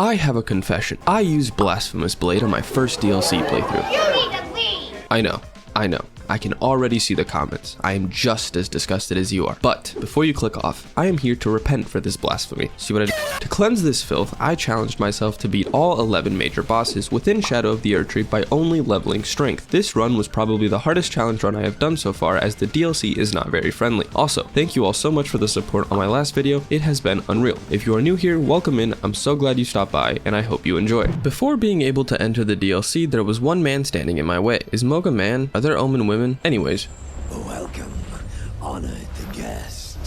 I have a confession. I used Blasphemous Blade on my first DLC playthrough. You need to leave! I know. I can already see the comments. I am just as disgusted as you are. But before you click off, I am here to repent for this blasphemy. See what I did? To cleanse this filth, I challenged myself to beat all 11 major bosses within Shadow of the Erdtree by only leveling strength. This run was probably the hardest challenge run I have done so far, as the DLC is not very friendly. Also, thank you all so much for the support on my last video. It has been unreal. If you are new here, welcome in. I'm so glad you stopped by, and I hope you enjoy. Before being able to enter the DLC, there was one man standing in my way. Is Moog a man? Are there Omen women? Anyways. Welcome, honored guest.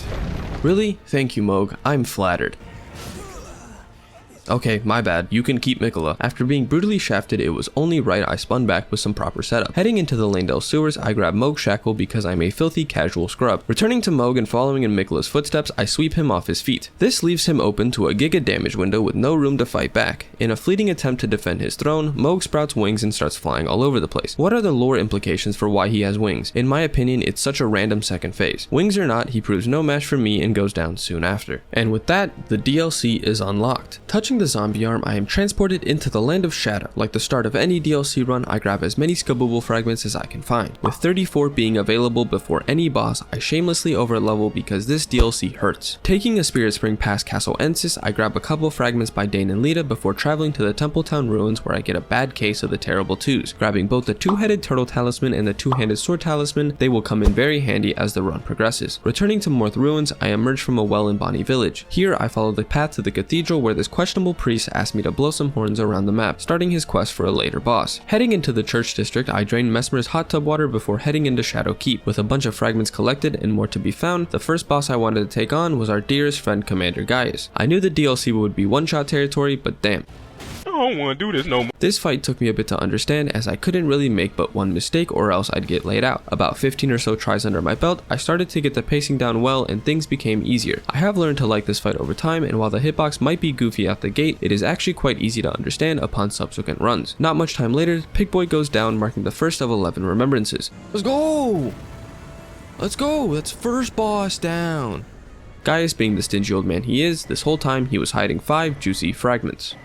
Really? Thank you, Moog. I'm flattered. Okay, my bad. You can keep Mikola. After being brutally shafted, it was only right I spun back with some proper setup. Heading into the Landell sewers, I grab Moog's shackle because I'm a filthy casual scrub. Returning to Moog and following in Mikola's footsteps, I sweep him off his feet. This leaves him open to a giga damage window with no room to fight back. In a fleeting attempt to defend his throne, Moog sprouts wings and starts flying all over the place. What are the lore implications for why he has wings? In my opinion, it's such a random second phase. Wings or not, he proves no match for me and goes down soon after. And with that, the DLC is unlocked. Touching the zombie arm, I am transported into the Land of Shadow. Like the start of any DLC run, I grab as many skippable fragments as I can find. With 34 being available before any boss, I shamelessly overlevel because this DLC hurts. Taking a Spirit Spring past Castle Ensis, I grab a couple fragments by Dane and Lita before traveling to the Templetown ruins, where I get a bad case of the Terrible Twos. Grabbing both the two-headed turtle talisman and the two-handed sword talisman, they will come in very handy as the run progresses. Returning to Morth ruins, I emerge from a well in Bonnie village. Here I follow the path to the cathedral, where this questionable priest asked me to blow some horns around the map, starting his quest for a later boss. Heading into the church district, I drain Mesmer's hot tub water before heading into Shadow Keep. With a bunch of fragments collected and more to be found, the first boss I wanted to take on was our dearest friend Commander Gaius. I knew the DLC would be one-shot territory, but damn. I don't want to do this no more. This fight took me a bit to understand, as I couldn't really make but one mistake or else I'd get laid out. About 15 or so tries under my belt, I started to get the pacing down well and things became easier. I have learned to like this fight over time, and while the hitbox might be goofy out the gate, it is actually quite easy to understand upon subsequent runs. Not much time later, Pigboy goes down, marking the first of 11 remembrances. Let's go! Let's go! That's first boss down! Gaius, being the stingy old man he is, this whole time he was hiding 5 juicy fragments.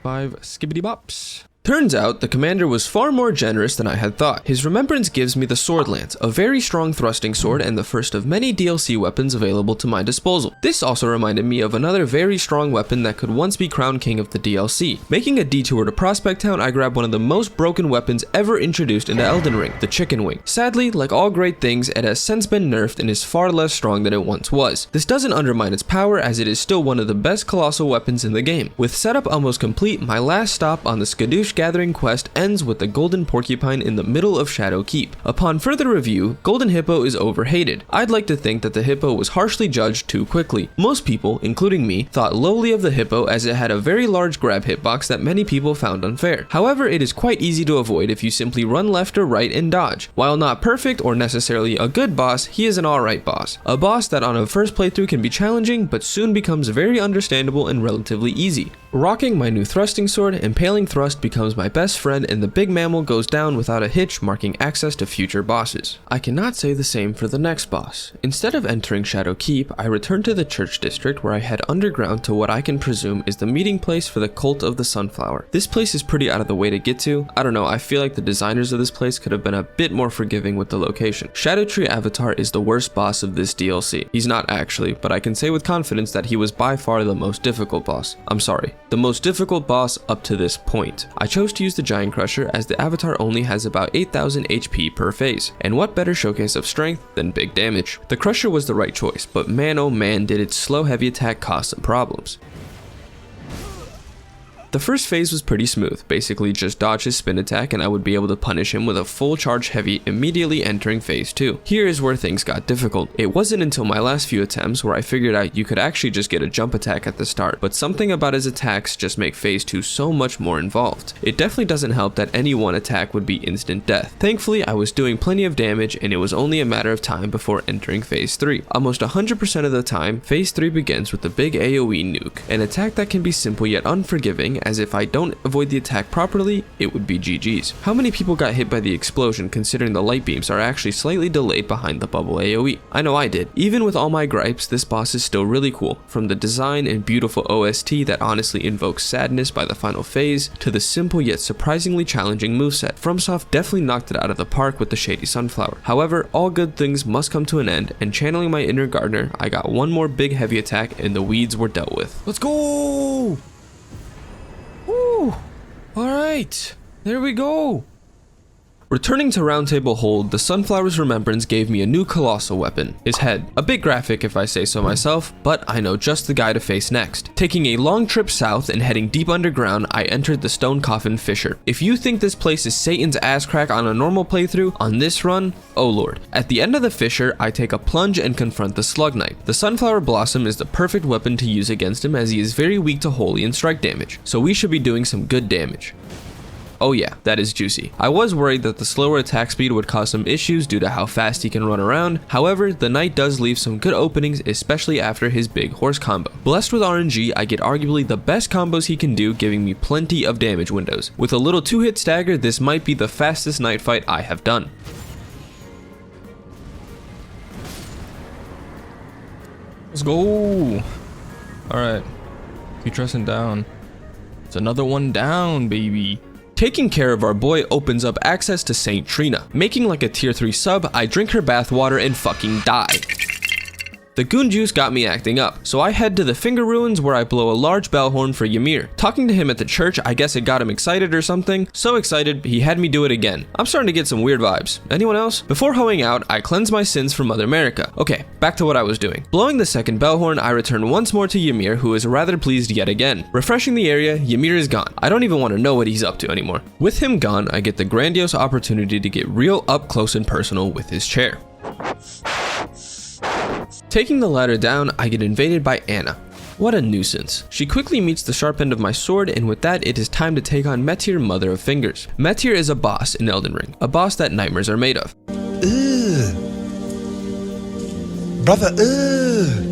5 skibbity bops. Turns out, the commander was far more generous than I had thought. His remembrance gives me the Sword Lance, a very strong thrusting sword and the first of many DLC weapons available to my disposal. This also reminded me of another very strong weapon that could once be crowned king of the DLC. Making a detour to Prospect Town, I grab one of the most broken weapons ever introduced into Elden Ring, the Chicken Wing. Sadly, like all great things, it has since been nerfed and is far less strong than it once was. This doesn't undermine its power, as it is still one of the best colossal weapons in the game. With setup almost complete, my last stop on the Skadoosh Gathering quest ends with the Golden Porcupine in the middle of Shadow Keep. Upon further review, Golden Hippo is overhated. I'd like to think that the hippo was harshly judged too quickly. Most people, including me, thought lowly of the hippo as it had a very large grab hitbox that many people found unfair. However, it is quite easy to avoid if you simply run left or right and dodge. While not perfect or necessarily a good boss, he is an alright boss. A boss that on a first playthrough can be challenging, but soon becomes very understandable and relatively easy. Rocking my new thrusting sword, Impaling Thrust becomes my best friend and the big mammal goes down without a hitch, marking access to future bosses. I cannot say the same for the next boss. Instead of entering Shadow Keep, I return to the church district where I head underground to what I can presume is the meeting place for the Cult of the Sunflower. This place is pretty out of the way to get to. I don't know, I feel like the designers of this place could have been a bit more forgiving with the location. Shadowtree Avatar is the worst boss of this DLC. He's not actually, but I can say with confidence that he was by far the most difficult boss. I'm sorry, the most difficult boss up to this point. I chose to use the Giant Crusher as the avatar only has about 8,000 HP per phase, and what better showcase of strength than big damage. The Crusher was the right choice, but man oh man did its slow heavy attack cause some problems. The first phase was pretty smooth, basically just dodge his spin attack and I would be able to punish him with a full charge heavy immediately entering phase 2. Here is where things got difficult. It wasn't until my last few attempts where I figured out you could actually just get a jump attack at the start, but something about his attacks just make phase 2 so much more involved. It definitely doesn't help that any one attack would be instant death. Thankfully, I was doing plenty of damage and it was only a matter of time before entering phase 3. Almost 100% of the time, phase 3 begins with the big AoE nuke, an attack that can be simple yet unforgiving knowing as if I don't avoid the attack properly, it would be GG's. How many people got hit by the explosion considering the light beams are actually slightly delayed behind the bubble AoE? I know I did. Even with all my gripes, this boss is still really cool. From the design and beautiful OST that honestly invokes sadness by the final phase, to the simple yet surprisingly challenging moveset. FromSoft definitely knocked it out of the park with the Shady Sunflower. However, all good things must come to an end, and channeling my inner gardener, I got one more big heavy attack and the weeds were dealt with. Let's go! Woo! Alright, there we go. Returning to Roundtable Hold, the Sunflower's Remembrance gave me a new colossal weapon, his head. A bit graphic if I say so myself, but I know just the guy to face next. Taking a long trip south and heading deep underground, I entered the Stone Coffin Fissure. If you think this place is Satan's ass crack on a normal playthrough, on this run, oh lord. At the end of the fissure, I take a plunge and confront the Slug Knight. The Sunflower Blossom is the perfect weapon to use against him as he is very weak to holy and strike damage, so we should be doing some good damage. Oh yeah, that is juicy. I was worried that the slower attack speed would cause some issues due to how fast he can run around. However, the knight does leave some good openings, especially after his big horse combo. Blessed with RNG, I get arguably the best combos he can do, giving me plenty of damage windows. With a little 2-hit stagger, this might be the fastest knight fight I have done. Let's go. Alright, keep pressing down. It's another one down, baby. Taking care of our boy opens up access to Saint Trina. Making like a tier 3 sub, I drink her bathwater and fucking die. The goon juice got me acting up, so I head to the Finger Ruins where I blow a large bell horn for Ymir. Talking to him at the church, I guess it got him excited or something. So excited, he had me do it again. I'm starting to get some weird vibes. Anyone else? Before hoeing out, I cleanse my sins from Mother America. Okay, back to what I was doing. Blowing the second bell horn, I return once more to Ymir, who is rather pleased yet again. Refreshing the area, Ymir is gone. I don't even want to know what he's up to anymore. With him gone, I get the grandiose opportunity to get real up close and personal with his chair. Taking the ladder down, I get invaded by Anna. What a nuisance. She quickly meets the sharp end of my sword, and with that it is time to take on Metyr, Mother of Fingers. Metyr is a boss in Elden Ring, a boss that nightmares are made of. Brother,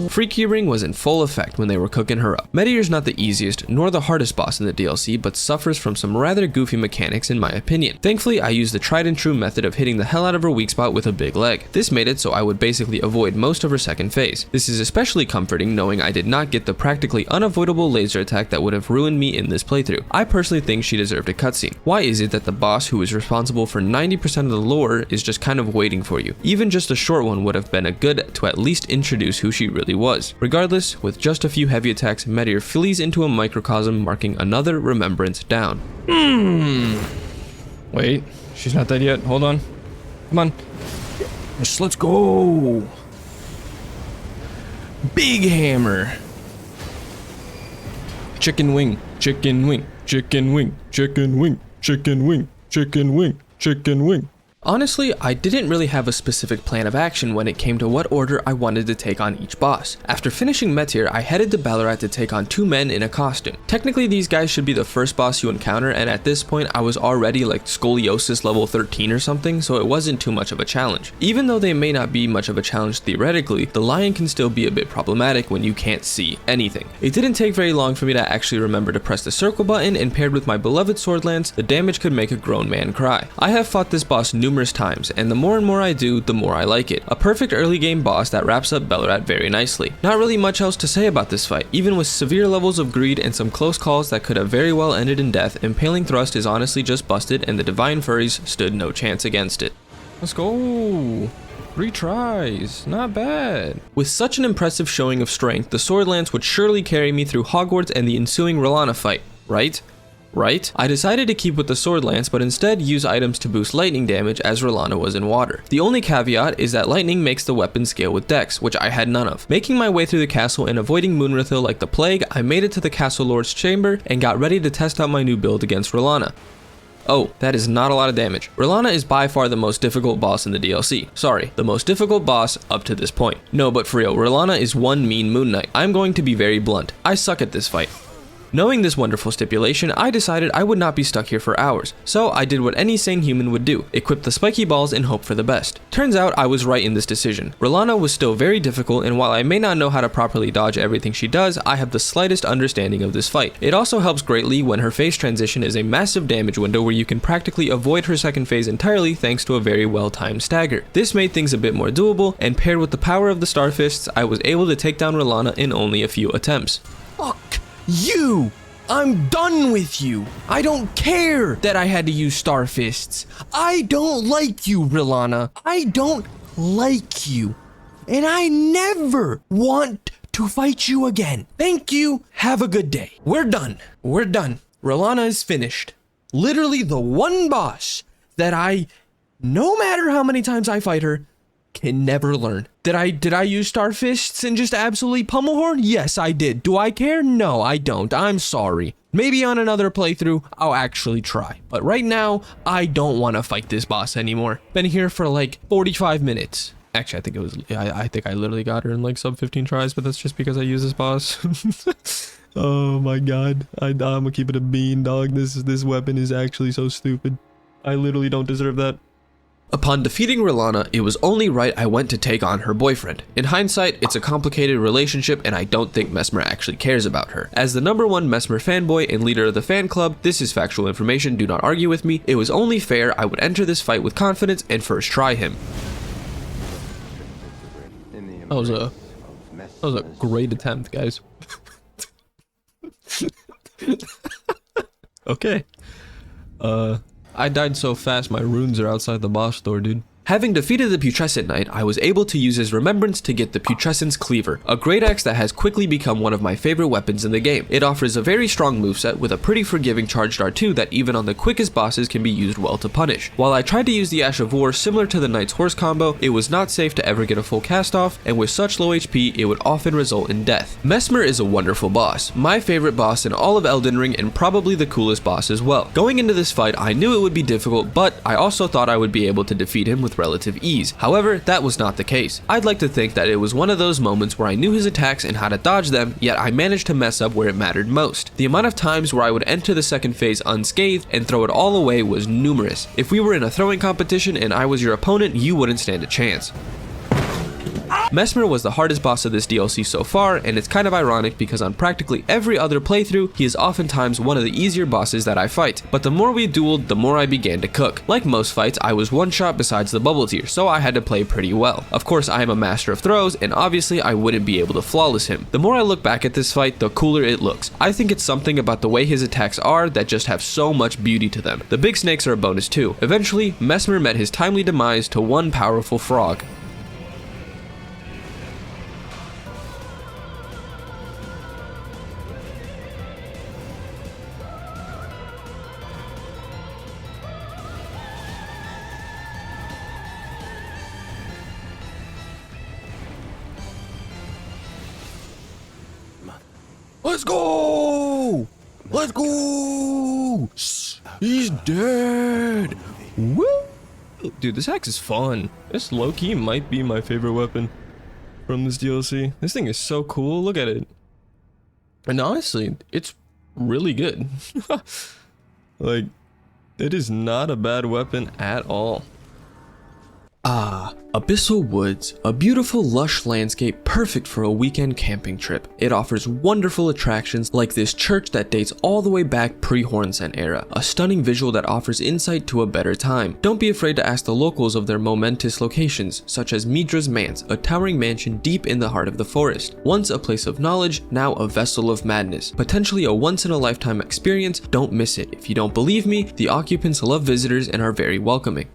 Freaky Ring was in full effect when they were cooking her up. Metyr's not the easiest nor the hardest boss in the DLC, but suffers from some rather goofy mechanics in my opinion. Thankfully, I used the tried and true method of hitting the hell out of her weak spot with a big leg. This made it so I would basically avoid most of her second phase. This is especially comforting knowing I did not get the practically unavoidable laser attack that would have ruined me in this playthrough. I personally think she deserved a cutscene. Why is it that the boss who is responsible for 90% of the lore is just kind of waiting for you? Even just a short one would have been a good to at least introduce who she really was. Regardless, with just a few heavy attacks, Metyr flees into a microcosm, marking another remembrance down. Wait, she's not dead yet. Hold on. Come on. Yes, let's go. Big hammer. Chicken wing, chicken wing, chicken wing, chicken wing, chicken wing, chicken wing, chicken wing. Honestly, I didn't really have a specific plan of action when it came to what order I wanted to take on each boss. After finishing Metyr, I headed to Ballarat to take on 2 men in a costume. Technically, these guys should be the first boss you encounter, and at this point, I was already like scoliosis level 13 or something, so it wasn't too much of a challenge. Even though they may not be much of a challenge theoretically, the lion can still be a bit problematic when you can't see anything. It didn't take very long for me to actually remember to press the circle button, and paired with my beloved sword lance, the damage could make a grown man cry. I have fought this boss numerous times, and the more and more I do, the more I like it. A perfect early game boss that wraps up Ballarat very nicely. Not really much else to say about this fight. Even with severe levels of greed and some close calls that could have very well ended in death, Impaling Thrust is honestly just busted, and the Divine Furries stood no chance against it. Let's go. 3 tries, not bad. With such an impressive showing of strength, the sword lance would surely carry me through Hogwarts and the ensuing R'hllana fight, right? I decided to keep with the sword lance, but instead use items to boost lightning damage as R'hllana was in water. The only caveat is that lightning makes the weapon scale with dex, which I had none of. Making my way through the castle and avoiding Moonrathil like the plague, I made it to the castle lord's chamber and got ready to test out my new build against R'hllana. Oh, that is not a lot of damage. R'hllana is by far the most difficult boss in the DLC. Sorry, the most difficult boss up to this point. No, but for real, R'hllana is one mean Moon Knight. I'm going to be very blunt. I suck at this fight. Knowing this wonderful stipulation, I decided I would not be stuck here for hours, so I did what any sane human would do, equip the spiky balls and hope for the best. Turns out I was right in this decision. Rilana was still very difficult, and while I may not know how to properly dodge everything she does, I have the slightest understanding of this fight. It also helps greatly when her phase transition is a massive damage window where you can practically avoid her second phase entirely thanks to a very well-timed stagger. This made things a bit more doable, and paired with the power of the Star Fists, I was able to take down Rilana in only a few attempts. Fuck you! I'm done with you! I don't care that I had to use Star Fists. I don't like you, Rilana. I don't like you. And I never want to fight you again. Thank you. Have a good day. We're done. We're done. Rilana is finished. Literally the one boss that no matter how many times I fight her, can never learn. Did I use Star Fists and just absolutely pummel her? Yes, I did. Do I care? No, I don't. I'm sorry. Maybe on another playthrough, I'll actually try. But right now, I don't want to fight this boss anymore. Been here for like 45 minutes. Actually, I think I literally got her in like sub 15 tries, but that's just because I use this boss. Oh my god. I'm gonna keep it a bean, dog. This weapon is actually so stupid. I literally don't deserve that. Upon defeating Rilana, it was only right I went to take on her boyfriend. In hindsight, it's a complicated relationship and I don't think Mesmer actually cares about her. As the #1 Mesmer fanboy and leader of the fan club, this is factual information, do not argue with me, it was only fair I would enter this fight with confidence and first try him. That was a great attempt, guys. Okay. I died so fast my runes are outside the boss door, dude. Having defeated the Putrescent Knight, I was able to use his remembrance to get the Putrescent's Cleaver, a great axe that has quickly become one of my favorite weapons in the game. It offers a very strong moveset with a pretty forgiving charged R2 that even on the quickest bosses can be used well to punish. While I tried to use the Ash of War similar to the Knight's Horse combo, it was not safe to ever get a full cast off, and with such low HP, it would often result in death. Mesmer is a wonderful boss, my favorite boss in all of Elden Ring and probably the coolest boss as well. Going into this fight, I knew it would be difficult, but I also thought I would be able to defeat him with relative ease. However, that was not the case. I'd like to think that it was one of those moments where I knew his attacks and how to dodge them, yet I managed to mess up where it mattered most. The amount of times where I would enter the second phase unscathed and throw it all away was numerous. If we were in a throwing competition and I was your opponent, you wouldn't stand a chance. Mesmer was the hardest boss of this DLC so far, and it's kind of ironic because on practically every other playthrough, he is oftentimes one of the easier bosses that I fight. But the more we dueled, the more I began to cook. Like most fights, I was one shot besides the bubble tier, so I had to play pretty well. Of course, I am a master of throws, and obviously I wouldn't be able to flawless him. The more I look back at this fight, the cooler it looks. I think it's something about the way his attacks are that just have so much beauty to them. The big snakes are a bonus too. Eventually, Mesmer met his timely demise to one powerful frog. Let's go! Let's go! He's dead! Woo! Dude, this axe is fun. This low-key might be my favorite weapon from this DLC. This thing is so cool. Look at it. And honestly, it's really good. Like, it is not a bad weapon at all. Abyssal Woods, a beautiful lush landscape perfect for a weekend camping trip. It offers wonderful attractions like this church that dates all the way back pre-Hornsent era, a stunning visual that offers insight to a better time. Don't be afraid to ask the locals of their momentous locations, such as Midra's Manse, a towering mansion deep in the heart of the forest. Once a place of knowledge, now a vessel of madness. Potentially a once-in-a-lifetime experience, don't miss it. If you don't believe me, the occupants love visitors and are very welcoming.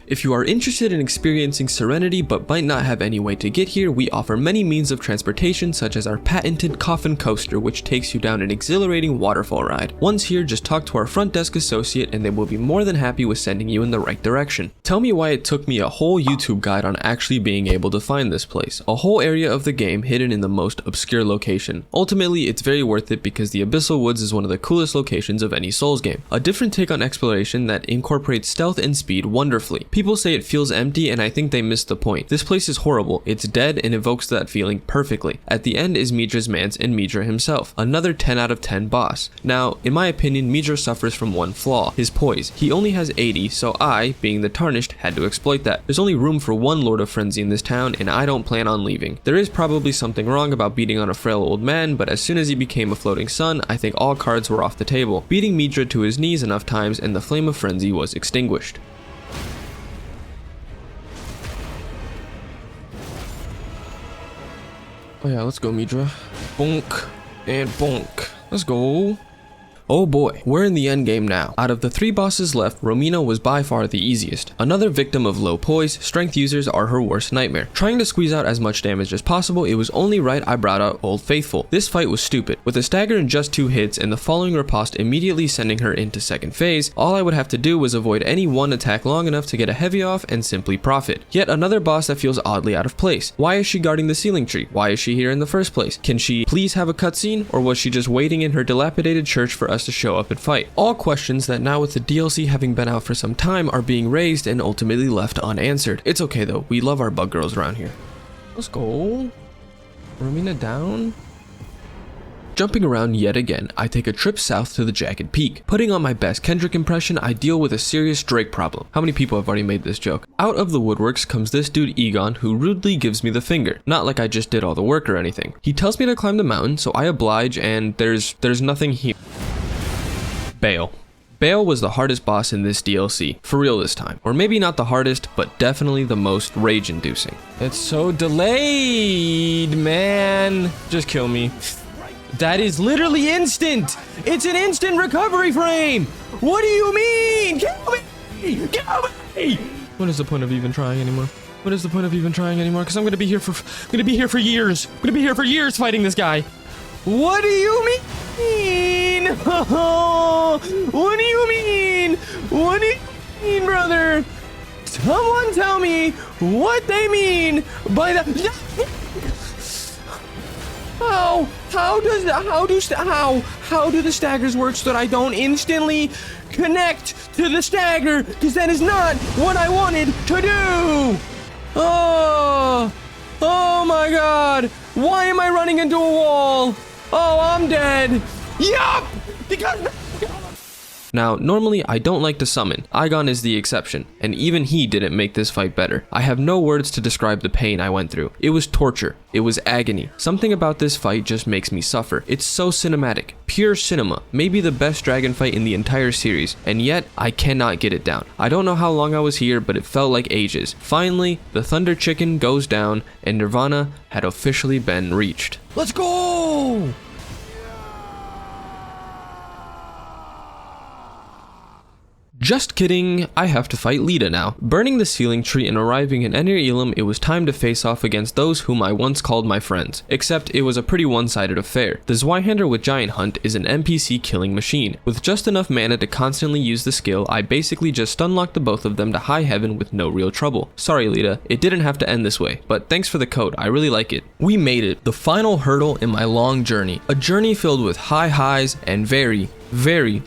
If you are interested in experiencing serenity but might not have any way to get here, we offer many means of transportation such as our patented coffin coaster, which takes you down an exhilarating waterfall ride. Once here, just talk to our front desk associate and they will be more than happy with sending you in the right direction. Tell me why it took me a whole YouTube guide on actually being able to find this place, a whole area of the game hidden in the most obscure location. Ultimately, it's very worth it because the Abyssal Woods is one of the coolest locations of any Souls game. A different take on exploration that incorporates stealth and speed wonderfully. People People say it feels empty, and I think they missed the point. This place is horrible, it's dead, and evokes that feeling perfectly. At the end is Midra's manse and Midra himself, another 10 out of 10 boss. Now, in my opinion, Midra suffers from one flaw, his poise. He only has 80, so I, being the Tarnished, had to exploit that. There's only room for one Lord of Frenzy in this town, and I don't plan on leaving. There is probably something wrong about beating on a frail old man, but as soon as he became a floating sun, I think all cards were off the table. Beating Midra to his knees enough times, and the flame of frenzy was extinguished. Oh yeah, let's go, Midra. Bonk and bonk. Let's go. Oh boy, we're in the endgame now. Out of the 3 bosses left, Romina was by far the easiest. Another victim of low poise, strength users are her worst nightmare. Trying to squeeze out as much damage as possible, it was only right I brought out Old Faithful. This fight was stupid. With a stagger in just 2 hits and the following riposte immediately sending her into second phase, all I would have to do was avoid any one attack long enough to get a heavy off and simply profit. Yet another boss that feels oddly out of place. Why is she guarding the ceiling tree? Why is she here in the first place? Can she please have a cutscene, or was she just waiting in her dilapidated church for us to show up and fight? All questions that now, with the DLC having been out for some time, are being raised and ultimately left unanswered. It's okay though, we love our bug girls around here. Let's go. Romina down. Jumping around yet again, I take a trip south to the Jagged Peak. Putting on my best Kendrick impression, I deal with a serious Drake problem. How many people have already made this joke? Out of the woodworks comes this dude Egon, who rudely gives me the finger. Not like I just did all the work or anything. He tells me to climb the mountain, so I oblige, and there's nothing here. Bale. Bale was the hardest boss in this DLC, for real this time. Or maybe not the hardest, but definitely the most rage-inducing. It's so delayed, man. Just kill me. That is literally instant. It's an instant recovery frame. What do you mean? Kill me! Kill me! What is the point of even trying anymore? What is the point of even trying anymore? Because I'm gonna be here for years. I'm gonna be here for years fighting this guy. What do you mean? What do you mean? What do you mean, brother? Someone tell me what they mean by that. How do the staggers work so that I don't instantly connect to the stagger? Because that is not what I wanted to do. Oh my god. Why am I running into a wall? Oh, I'm dead. Yup! Because... Now, normally I don't like to summon. Igon is the exception, and even he didn't make this fight better. I have no words to describe the pain I went through. It was torture. It was agony. Something about this fight just makes me suffer. It's so cinematic. Pure cinema. Maybe the best dragon fight in the entire series, and yet I cannot get it down. I don't know how long I was here, but it felt like ages. Finally, the Thunder Chicken goes down, and Nirvana had officially been reached. Let's go! Just kidding, I have to fight Lita now. Burning the ceiling tree and arriving in Enir Elam, it was time to face off against those whom I once called my friends. Except it was a pretty one-sided affair. The Zweihander with Giant Hunt is an NPC killing machine. With just enough mana to constantly use the skill, I basically just stunlocked the both of them to high heaven with no real trouble. Sorry Lita, it didn't have to end this way, but thanks for the code, I really like it. We made it, the final hurdle in my long journey. A journey filled with high highs and very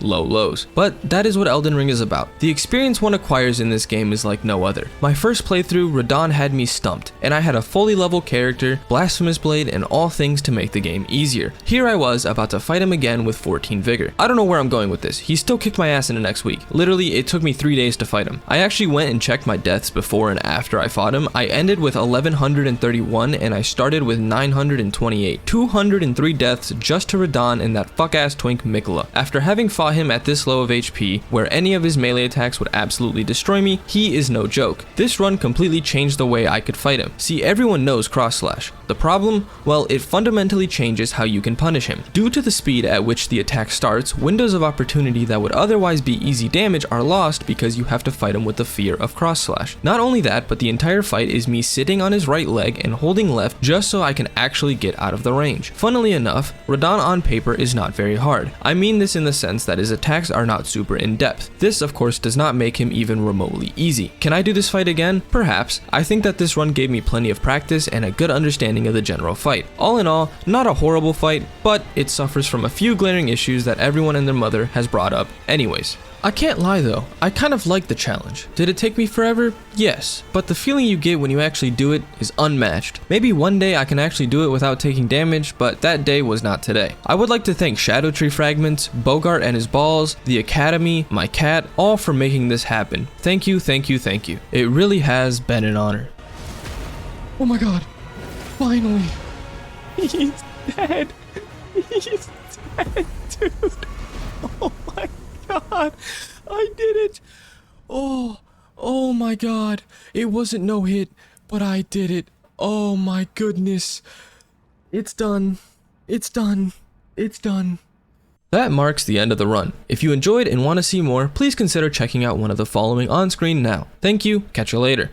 low lows. But that is what Elden Ring is about. The experience one acquires in this game is like no other. My first playthrough, Radahn had me stumped, and I had a fully level character, Blasphemous Blade, and all things to make the game easier. Here I was, about to fight him again with 14 vigor. I don't know where I'm going with this. He still kicked my ass in the next week. Literally, it took me 3 days to fight him. I actually went and checked my deaths before and after I fought him. I ended with 1131 and I started with 928. 203 deaths just to Radahn and that fuck-ass twink Mikola. After having fought him at this low of HP, where any of his melee attacks would absolutely destroy me, he is no joke. This run completely changed the way I could fight him. See, everyone knows cross slash. The problem? Well, it fundamentally changes how you can punish him. Due to the speed at which the attack starts, windows of opportunity that would otherwise be easy damage are lost because you have to fight him with the fear of cross slash. Not only that, but the entire fight is me sitting on his right leg and holding left just so I can actually get out of the range. Funnily enough, Radahn on paper is not very hard. I mean this in the sense that his attacks are not super in-depth. This of course does not make him even remotely easy. Can I do this fight again? Perhaps. I think that this run gave me plenty of practice and a good understanding of the general fight. All in all, not a horrible fight, but it suffers from a few glaring issues that everyone and their mother has brought up anyways. I can't lie though, I kind of liked the challenge. Did it take me forever? Yes, but the feeling you get when you actually do it is unmatched. Maybe one day I can actually do it without taking damage, but that day was not today. I would like to thank Erdtree Fragments, Bogart and his balls, the Academy, my cat, all for making this happen. Thank you, thank you, thank you. It really has been an honor. Oh my god. Finally. He's dead. He's dead, dude. Oh my god. I did it. Oh my god. It wasn't no hit, but I did it. Oh my goodness. It's done. It's done. It's done. That marks the end of the run. If you enjoyed and want to see more, please consider checking out one of the following on screen now. Thank you, catch you later.